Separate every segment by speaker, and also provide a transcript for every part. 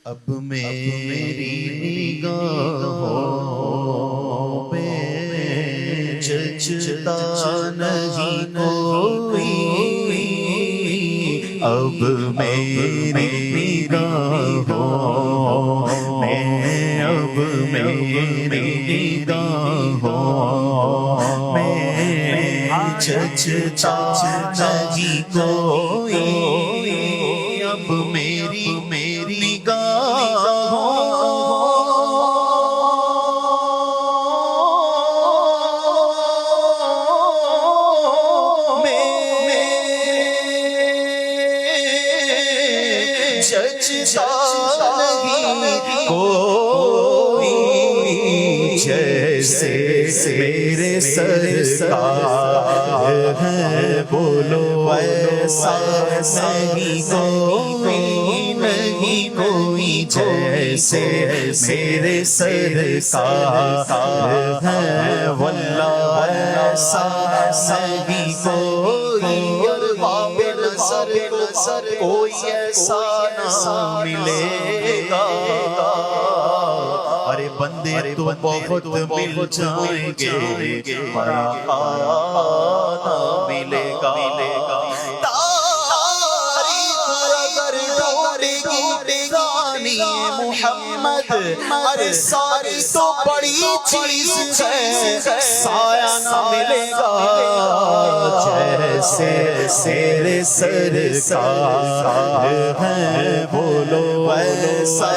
Speaker 1: اب میری نگاہوں پہ جچتا نہیں کوئی، اب میری نگاہوں میں، اب میری نگاہوں میں جچتا نہیں کوئی، اب میری نگاہوں میں جچتا نہیں کوئی، جیسے میرے سرکار ہیں بولو ایسا نہیں کوئی، جیسے میرے سرکار ہیں واللہ ایسا نہیں کوئی، اور باب نظر کوئی ایسا نہ ملے گا۔ ارے بندے تو بہت مل جائیں گے، پر آقا نہ ملے گا۔ محمد ارے ساری تو بڑی چیز ہے، سایہ نہ ملے گا، جیسے میرے سرکار ہیں بولو ایسا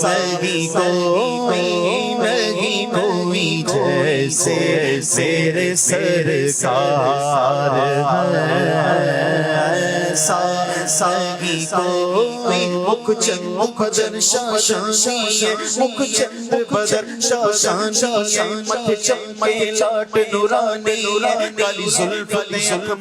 Speaker 1: نہیں کوئی، جیسے میرے سرکار ہیں ایسا نہیں کوئی۔ مکھ چندر شاشانی ہے، مکھ چندر بدر شاشانی ہے، متھے چمکے لاٹ نورانی ہے، کالی زلف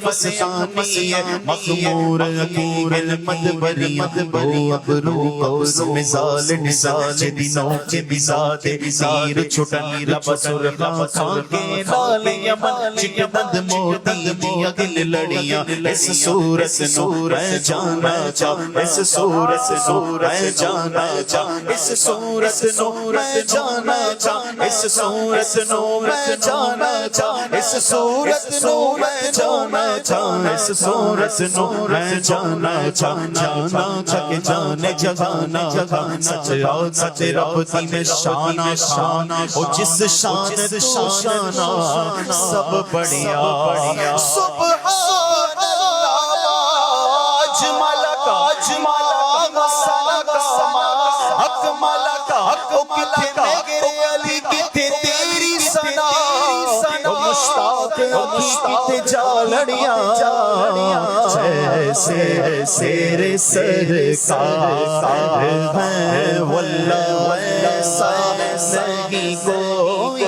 Speaker 1: مستانی ہے، مخمور عقیم المدبری وہ ابرو قوس مثال نسال دنوں کے بذات تیر چھٹن لبسر خاں کے لال یمن چکمند موتی دیا دل لڑیاں، اس صورت نور میں جانا چاہ، اس صورت نور میں جانا چاہ، اس صورت نور میں جانا چاہ، اس صورت نور میں جانا چاہ، اس صورت نور میں جانا چاہ، اس صورت نور میں جانا چاہ، جانا چاہ کہ جانے جگانا سچ رات سچ ربطی میں شانہ شانہ او جس شان تو شانہ سب بڑھیا سبحان جیسے میرے سرکار ہیں واللہ ایسا نہیں کوئی۔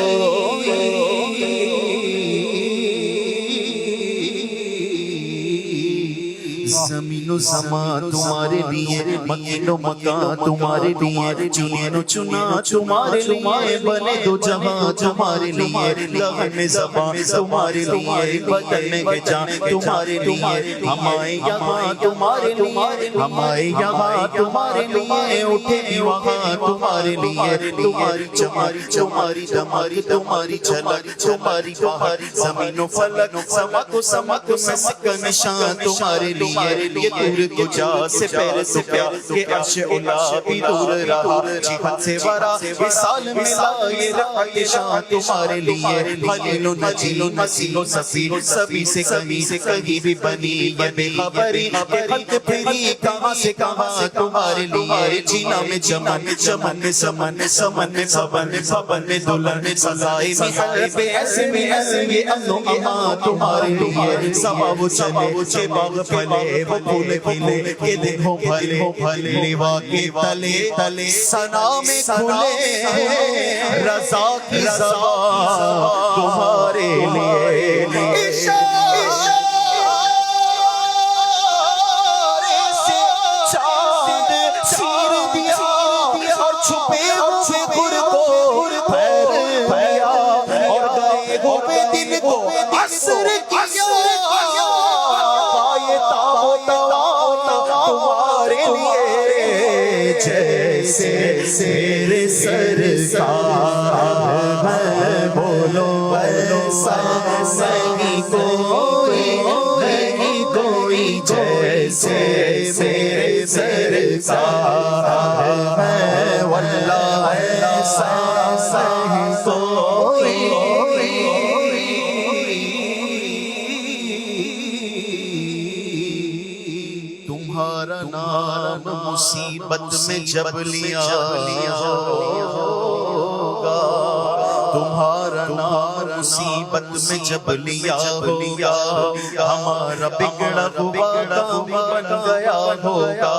Speaker 1: زمین و زمان تمہارے لیے، مکین و مکان تمہارے لیے، چنین و چنا تمہارے لیے، بنے دو جہاں تمہارے لیے، لغن زبان تمہارے لیے، بدن کے جان تمہارے لیے، ہم آئے یہاں تمہارے لیے، ہم آئے یہاں تمہارے لیے، اٹھے بھی وہاں تمہارے لیے، تمہاری چماری چماری دماری تمہاری جھلک تمہاری بہار، زمین و فلک سمک و سمک میں سکہ نشان تمہارے لیے، یہ دور کجا سے پیر سے پیار کہ عرش اولا بھی دور رہا، جہت سے ورا وصال ملا، یہ رحمت شان تمہارے لیے، خلیل و نجیل و مسیح و صفی سبھی سے کہیں بھی بنی یہ بے خبری کہ خلق پھری کہاں سے کہاں تمہارے لیے، جینا میں چمن چمن میں سمن سمن میں بھون بھون میں دلہن سزائے میں حلب ایسے میں یہ امن و امان تمہارے لیے، سوا وہ چلے کہ باغ پھلے وہ پھول کھلے کہ دن ہو بھلے لیوا کے تلے تلے ثنا میں کھلے رضا کی زبان تمہارے لیے، اشارے سے چاند چیر دیا اور چھپے ہوئے گر کو پھیر دیا، اور گئے ہوئے دن کو عصر کیا، تمہارے لیے میرے سرکار ہے، بولو ایسا نہیں کوئی جیسے میرے سرکار ہے، واللہ ایسا نہیں کوئی۔ تمہارا نام مصیبت میں جب لیا ہوگا، تمہارا نام مصیبت میں جب لیا ہوگا، ہمارا بگڑا ہوا کام بن گیا ہوگا،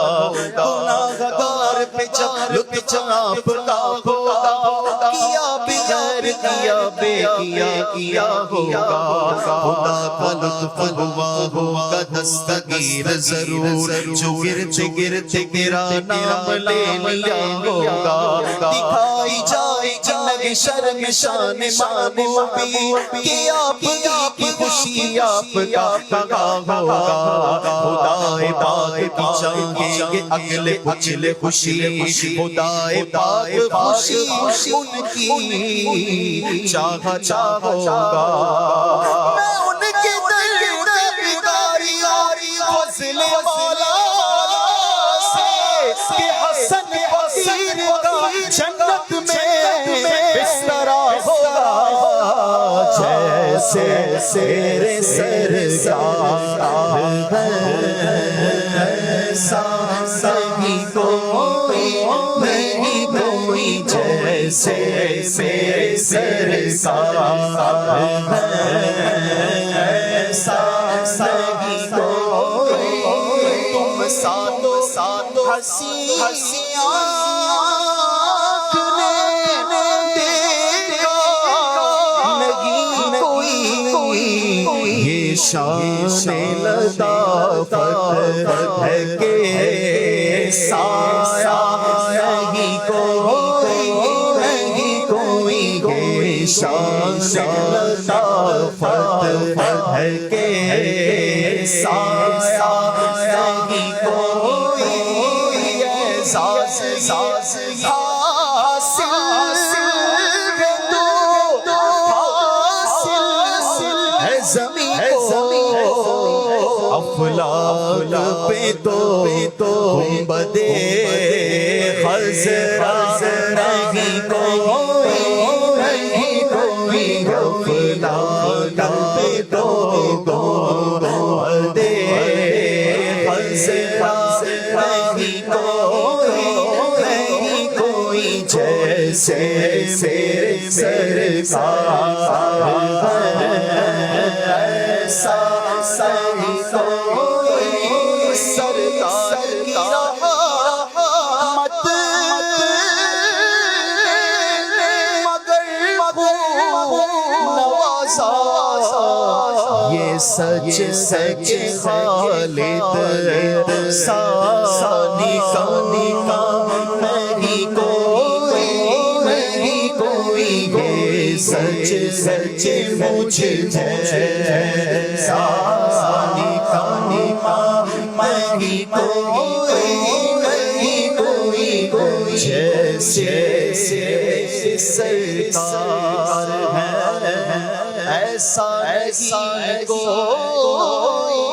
Speaker 1: گناہگار پہ جب لطف آپ کا ہوگا، کیا بغیر کیا بے کیا ہوگا، خدا کا لطف ہوا ہوگا دستگیر ضرور، جو گرتے گرتے گرا نام لے لیا ہوگا، دکھائی جائے گی شرم شان محبوبی کہ آپ کی خوشی آپ کا کہا ہوگا، خدائے پاک کی چاہیں گے اگلے پچھلے خوشی، خدائے پاک خوشی ان کی چاہا ہوگا، میں ان کے درد بیداری فضل مولا سے کہ حسن فقیر کا جنت میں بسترا ہوگا، جیسے میرے سرکار ہے، ایسا نہیں کوئی جیسے میرے سرکار ہے، ایسا نہیں کوئی۔ تم ساتوں ہنسیاں شان لطافت ہے کہ سایہ نہیں کوئی، شان لطافت ہے کہ سایہ نہیں کوئی، احساس افلاک پہ تو گنبدِ خضرا نہیں کوئی، افلاک پہ تو گنبدِ خضرا نہیں کوئی جیسے میرے سرکار ہے، ایسا نہیں کوئی۔ سرکار کی رحمت مگر نوازا، یہ سچ خالد ثانی کا نہیں کوئی، یہ سچ مجھ جیسا ثانی کا نہیں کوئی جیسے سرکار ہے، ایسا نہیں کوئی۔